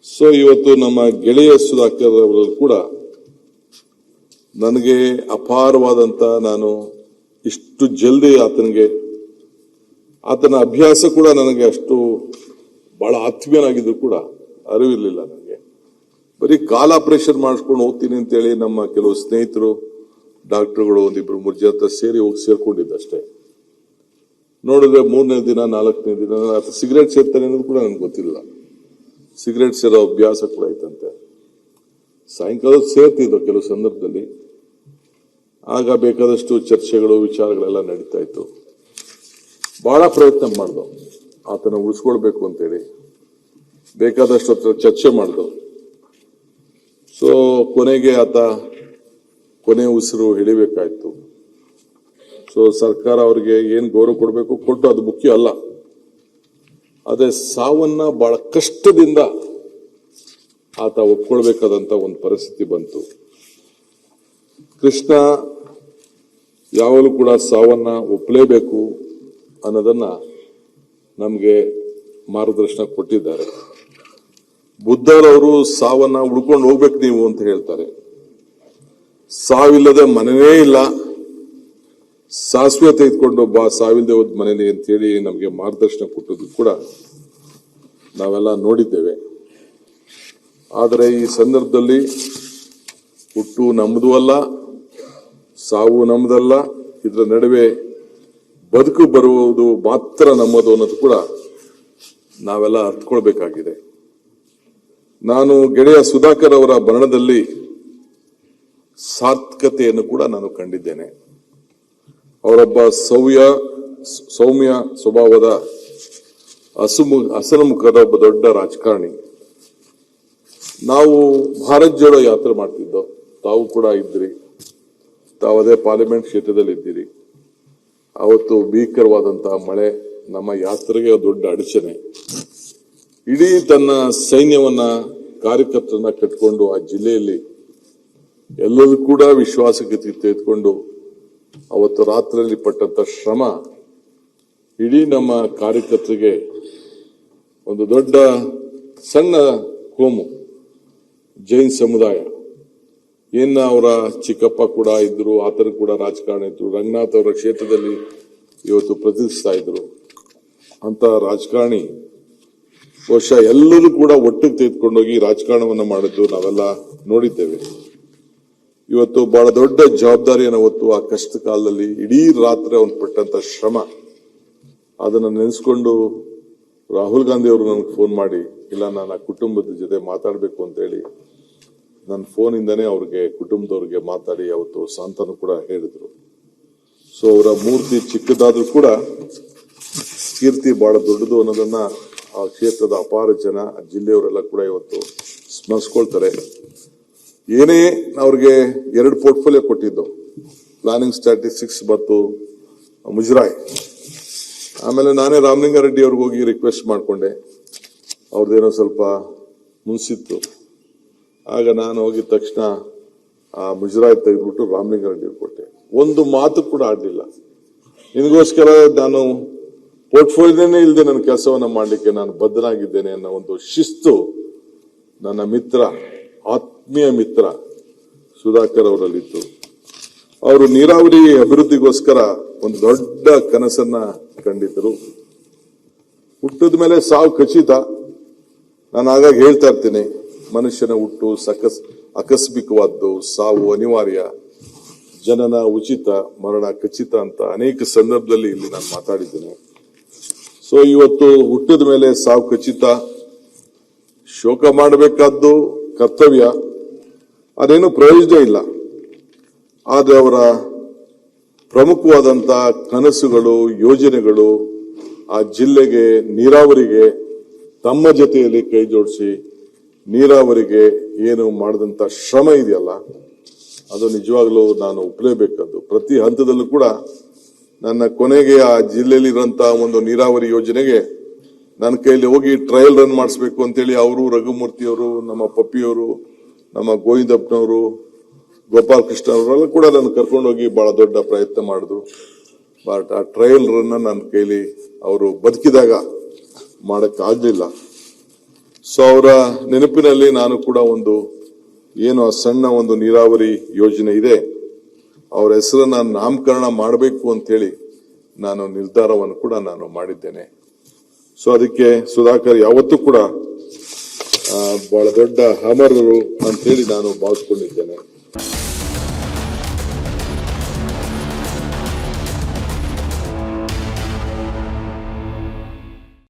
So ಇವತ್ತು ನಮ್ಮ ಗೆಳೆಯ ಸುಧಾಕರ್ ಅವರು ಕೂಡ ನನಗೆ ಅಪಾರವಾದಂತ ನಾನು ಇಷ್ಟು ಜಲ್ದಿ ಆತನ ಅಭ್ಯಾಸ ಕೂಡ ನನಗೆ ಅಷ್ಟು ಬಹಳ ಆತ್ಮೀಯನಾಗಿದ್ರು ಕೂಡ ಅರಿವಿರಲಿಲ್ಲ ನನಗೆ. ಬರೀ ಕಾಲ್ ಆಪರೇಷನ್ ಮಾಡಿಸ್ಕೊಂಡು ಹೋಗ್ತೀನಿ ಅಂತೇಳಿ ನಮ್ಮ ಕೆಲವು ಸ್ನೇಹಿತರು ಡಾಕ್ಟರ್ಗಳು ಒಂದಿಬ್ರು ಮೂರು ಜನ ಸೇರಿ ಹೋಗಿ ಸೇರ್ಕೊಂಡಿದ್ದಷ್ಟೇ. ನೋಡಿದ್ರೆ 3ನೇ ದಿನ 4ನೇ ದಿನ ಆತ ಸಿಗರೇಟ್ ಸೇರ್ತಾನೆ ಅನ್ನೋದು ಕೂಡ ನನಗೆ ಗೊತ್ತಿಲ್ಲ. ಸಿಗರೇಟ್ ಸೇರೋ ಅಭ್ಯಾಸ ಕೂಡ ಐತಂತೆ. ಸಾಯಂಕಾಲ ಸೇರ್ತಿದ್ವು ಕೆಲವು ಸಂದರ್ಭದಲ್ಲಿ. ಆಗ ಬೇಕಾದಷ್ಟು ಚರ್ಚೆಗಳು ವಿಚಾರಗಳೆಲ್ಲ ನಡೀತಾ ಇತ್ತು. ಬಹಳ ಪ್ರಯತ್ನ ಮಾಡ್ದು ಆತನ ಉಳಿಸ್ಕೊಳ್ಬೇಕು ಅಂತೇಳಿ, ಬೇಕಾದಷ್ಟು ಹತ್ರ ಚರ್ಚೆ ಮಾಡ್ದು. ಸೊ ಕೊನೆಗೆ ಆತ ಕೊನೆ ಉಸಿರು ಹಿಡಿಬೇಕಾಯ್ತು. ಸೊ ಸರ್ಕಾರ ಅವ್ರಿಗೆ ಏನ್ ಗೌರವ ಕೊಡಬೇಕು ಕೊಟ್ಟು, ಅದು ಮುಖ್ಯ ಅಲ್ಲ. ಅದೇ ಸಾವನ್ನ ಬಹಳ ಕಷ್ಟದಿಂದ ಆತ ಒಪ್ಕೊಳ್ಬೇಕಾದಂತ ಒಂದು ಪರಿಸ್ಥಿತಿ ಬಂತು. ಕೃಷ್ಣ ಯಾವಾಗಲೂ ಕೂಡ ಸಾವನ್ನ ಒಪ್ಪಲೇಬೇಕು ಅನ್ನೋದನ್ನ ನಮ್ಗೆ ಮಾರ್ಗದರ್ಶನ ಕೊಟ್ಟಿದ್ದಾರೆ. ಬುದ್ಧರವರು ಸಾವನ್ನ ಉಳ್ಕೊಂಡು ಹೋಗ್ಬೇಕು ನೀವು ಅಂತ ಹೇಳ್ತಾರೆ. ಸಾವಿಲ್ಲದೆ ಮನೆಯೇ ಇಲ್ಲ, ಸಾಸಿವೆ ತೆಗೆದುಕೊಂಡು ಬಾ ಸಾವಿಲ್ಲದೆ ಹೋದ್ ಮನೇಲಿ ಅಂತ ಹೇಳಿ ನಮಗೆ ಮಾರ್ಗದರ್ಶನ ಕೊಟ್ಟದ್ದು ಕೂಡ ನಾವೆಲ್ಲ ನೋಡಿದ್ದೇವೆ. ಆದರೆ ಈ ಸಂದರ್ಭದಲ್ಲಿ ಹುಟ್ಟು ನಮ್ಮದು ಅಲ್ಲ, ಸಾವು ನಮ್ಮದಲ್ಲ, ಇದರ ನಡುವೆ ಬದುಕು ಬರುವುದು ಮಾತ್ರ ನಮ್ಮದು ಅನ್ನೋದು ಕೂಡ ನಾವೆಲ್ಲ ಅರ್ಥಕೊಳ್ಬೇಕಾಗಿದೆ. ನಾನು ಗೆಳೆಯ ಸುಧಾಕರ್ ಅವರ ಬರಣದಲ್ಲಿ ಸಾರ್ಥಕತೆಯನ್ನು ಕೂಡ ನಾನು ಕಂಡಿದ್ದೇನೆ. ಅವರೊಬ್ಬ ಸೌಮ್ಯ ಸ್ವಭಾವದ ಹಸನ್ಮುಖದ ಒಬ್ಬ ದೊಡ್ಡ ರಾಜಕಾರಣಿ. ನಾವು ಭಾರತ್ ಜೋಡೋ ಯಾತ್ರೆ ಮಾಡ್ತಿದ್ದೋ, ತಾವು ಕೂಡ ಇದ್ದೀರಿ, ತಾವದೇ ಪಾರ್ಲಿಮೆಂಟ್ ಕ್ಷೇತ್ರದಲ್ಲಿ ಇದ್ದೀರಿ. ಅವತ್ತು ಭೀಕರವಾದಂತಹ ಮಳೆ ನಮ್ಮ ಯಾತ್ರೆಗೆ ದೊಡ್ಡ ಅಡಚಣೆ. ಇಡೀ ತನ್ನ ಸೈನ್ಯವನ್ನ ಕಾರ್ಯಕರ್ತರನ್ನ ಕಟ್ಕೊಂಡು ಆ ಜಿಲ್ಲೆಯಲ್ಲಿ ಎಲ್ಲರೂ ಕೂಡ ವಿಶ್ವಾಸಕ್ಕೆ ತೆಗೆದುಕೊಂಡು ಅವತ್ತು ರಾತ್ರಿಯಲ್ಲಿ ಪಟ್ಟಂತ ಶ್ರಮ ಇಡೀ ನಮ್ಮ ಕಾರ್ಯಕರ್ತರಿಗೆ ಒಂದು ದೊಡ್ಡ ಸಣ್ಣ ಕೋಮು ಜೈನ್ ಸಮುದಾಯ ಅವರ ಚಿಕ್ಕಪ್ಪ ಕೂಡ ಇದ್ರು, ಆತರ ಕೂಡ ರಾಜಕಾರಣ ಇದ್ರು, ರಂಗನಾಥ್ ಅವರ ಕ್ಷೇತ್ರದಲ್ಲಿ ಇವತ್ತು ಪ್ರತಿಷ್ಠಿಸ್ತಾ ಇದ್ರು. ಅಂತ ರಾಜಕಾರಣಿ ಬಹುಶಃ ಎಲ್ಲರೂ ಕೂಡ ಒಟ್ಟಿಗೆ ತೆಗೆದುಕೊಂಡೋಗಿ ರಾಜಕಾರಣವನ್ನ ಮಾಡಿದ್ದು ನಾವೆಲ್ಲ ನೋಡಿದ್ದೇವೆ. ಇವತ್ತು ಬಹಳ ದೊಡ್ಡ ಜವಾಬ್ದಾರಿಯನ್ನು ಹೊತ್ತು ಆ ಕಷ್ಟ ಕಾಲದಲ್ಲಿ ಇಡೀ ರಾತ್ರಿ ಅವನು ಪಟ್ಟಂತ ಶ್ರಮ ಅದನ್ನ ನೆನೆಸ್ಕೊಂಡು ರಾಹುಲ್ ಗಾಂಧಿ ಅವರು ನನಗೆ ಫೋನ್ ಮಾಡಿ, ಇಲ್ಲ ನಾನು ಆ ಕುಟುಂಬದ ಜೊತೆ ಮಾತಾಡಬೇಕು ಅಂತ ಹೇಳಿ ನನ್ನ ಫೋನ್ ಇಂದಾನೆ ಅವ್ರಿಗೆ ಕುಟುಂಬದವ್ರಿಗೆ ಮಾತಾಡಿ ಅವತ್ತು ಸಾಂತ್ವನ ಕೂಡ ಹೇಳಿದ್ರು. ಸೊ ಅವರ ಮೂರ್ತಿ ಚಿಕ್ಕದಾದ್ರೂ ಕೂಡ ಕೀರ್ತಿ ಬಹಳ ದೊಡ್ಡದು ಅನ್ನೋದನ್ನ ಆ ಕ್ಷೇತ್ರದ ಅಪಾರ ಜನ, ಆ ಜಿಲ್ಲೆಯವರೆಲ್ಲ ಕೂಡ ಇವತ್ತು ಸ್ಮರಿಸ್ಕೊಳ್ತಾರೆ. ಏನೇ ಅವ್ರಿಗೆ 2 ಪೋರ್ಟ್ಫೋಲಿಯೋ ಕೊಟ್ಟಿದ್ದು, ಪ್ಲಾನಿಂಗ್ ಸ್ಟ್ಯಾಟಿಸ್ಟಿಕ್ಸ್ ಮತ್ತು ಮುಜರಾಯ್. ಆಮೇಲೆ ನಾನೇ ರಾಮಲಿಂಗಾರೆಡ್ಡಿ ಅವ್ರಿಗೆ ಹೋಗಿ ರಿಕ್ವೆಸ್ಟ್ ಮಾಡ್ಕೊಂಡೆ, ಅವ್ರದ್ದೇನೋ ಸ್ವಲ್ಪ ಮುನ್ಸಿತ್ತು. ಆಗ ನಾನು ಹೋಗಿದ ತಕ್ಷಣ ಆ ಮುಜರಾಯ್ ತೆಗೆದ್ಬಿಟ್ಟು ರಾಮಲಿಂಗಾರೆಡ್ಡಿ ಅವ್ರಿಗೆ ಕೊಟ್ಟೆ. ಒಂದು ಮಾತು ಕೂಡ ಆಡ್ಲಿಲ್ಲ. ನಿನಗೋಸ್ಕರ ನಾನು ಪೋರ್ಟ್ಫೋಲಿಯೋನೇ ಇಲ್ಲದೆ ನನ್ನ ಕೆಲಸವನ್ನ ಮಾಡ್ಲಿಕ್ಕೆ ನಾನು ಬದ್ಧನಾಗಿದ್ದೇನೆ ಅನ್ನೋ ಒಂದು ಶಿಸ್ತು ನನ್ನ ಮಿತ್ರ, ಆತ್ಮೀಯ ಮಿತ್ರ ಸುಧಾಕರ್ ಅವರಲ್ಲಿತ್ತು. ಅವರು ನೀರಾವರಿ ಅಭಿವೃದ್ಧಿಗೋಸ್ಕರ ಒಂದು ದೊಡ್ಡ ಕನಸನ್ನ ಕಂಡಿದ್ದರು. ಹುಟ್ಟಿದ ಮೇಲೆ ಸಾವು ಖಚಿತ. ನಾನು ಆಗಾಗ ಹೇಳ್ತಾ ಇರ್ತೀನಿ, ಮನುಷ್ಯನ ಹುಟ್ಟು ಆಕಸ್ಮಿಕವಾದ್ದು, ಸಾವು ಅನಿವಾರ್ಯ, ಜನನ ಉಚಿತ, ಮರಣ ಖಚಿತ ಅಂತ ಅನೇಕ ಸಂದರ್ಭದಲ್ಲಿ ಇಲ್ಲಿ ನಾನು ಮಾತಾಡಿದ್ದೇನೆ. ಸೊ ಇವತ್ತು ಹುಟ್ಟಿದ ಮೇಲೆ ಸಾವು ಖಚಿತ, ಶೋಕ ಮಾಡಬೇಕಾದ್ದು ಕರ್ತವ್ಯ, ಅದೇನು ಪ್ರಯೋಜನ ಇಲ್ಲ. ಆದರೆ ಅವರ ಪ್ರಮುಖವಾದಂತಹ ಕನಸುಗಳು, ಯೋಜನೆಗಳು ಆ ಜಿಲ್ಲೆಗೆ, ನೀರಾವರಿಗೆ ತಮ್ಮ ಜೊತೆಯಲ್ಲಿ ಕೈ ಜೋಡಿಸಿ ನೀರಾವರಿಗೆ ಏನು ಮಾಡಿದಂತ ಶ್ರಮ ಇದೆಯಲ್ಲ, ಅದು ನಿಜವಾಗ್ಲೂ ನಾನು ಒಪ್ಪಲೇಬೇಕಾದ್ದು. ಪ್ರತಿ ಹಂತದಲ್ಲೂ ಕೂಡ ನನ್ನ ಕೊನೆಗೆ ಆ ಜಿಲ್ಲೆಯಲ್ಲಿ ಇರುವಂತಹ ಒಂದು ನೀರಾವರಿ ಯೋಜನೆಗೆ ನನ್ನ ಕೈಯಲ್ಲಿ ಹೋಗಿ ಟ್ರಯಲ್ ರನ್ ಮಾಡಿಸ್ಬೇಕು ಅಂತೇಳಿ ಅವರು, ರಘುಮೂರ್ತಿಯವರು, ನಮ್ಮ ಪಪ್ಪಿಯವರು, ನಮ್ಮ ಗೋವಿಂದಪ್ಪನವರು, ಗೋಪಾಲ್ ಕೃಷ್ಣ ಅವರೆಲ್ಲ ಕೂಡ ನನ್ನ ಕರ್ಕೊಂಡೋಗಿ ಬಹಳ ದೊಡ್ಡ ಪ್ರಯತ್ನ ಮಾಡಿದ್ರು. ಬಟ್ ಆ ಟ್ರಯಲ್ ರನ್ ನನ್ನ ಕೈಲಿ ಅವರು ಬದುಕಿದಾಗ ಮಾಡಕ್ಕಾಗ್ಲಿಲ್ಲ. ಸೊ ಅವರ ನೆನಪಿನಲ್ಲಿ ನಾನು ಕೂಡ ಒಂದು ಏನು ಆ ಸಣ್ಣ ಒಂದು ನೀರಾವರಿ ಯೋಜನೆ ಇದೆ ಅವರ ಹೆಸರನ್ನ ನಾಮಕರಣ ಮಾಡಬೇಕು ಅಂತ ಹೇಳಿ ನಾನು ನಿರ್ಧಾರವನ್ನು ಕೂಡ ನಾನು ಮಾಡಿದ್ದೇನೆ. ಸೊ ಅದಕ್ಕೆ ಸುಧಾಕರ್ ಯಾವತ್ತೂ ಕೂಡ ಬಹಳ ದೊಡ್ಡ ಅಮರರು ಅಂತ ಹೇಳಿ ನಾನು ಭಾವಿಸ್ಕೊಂಡಿದ್ದೇನೆ.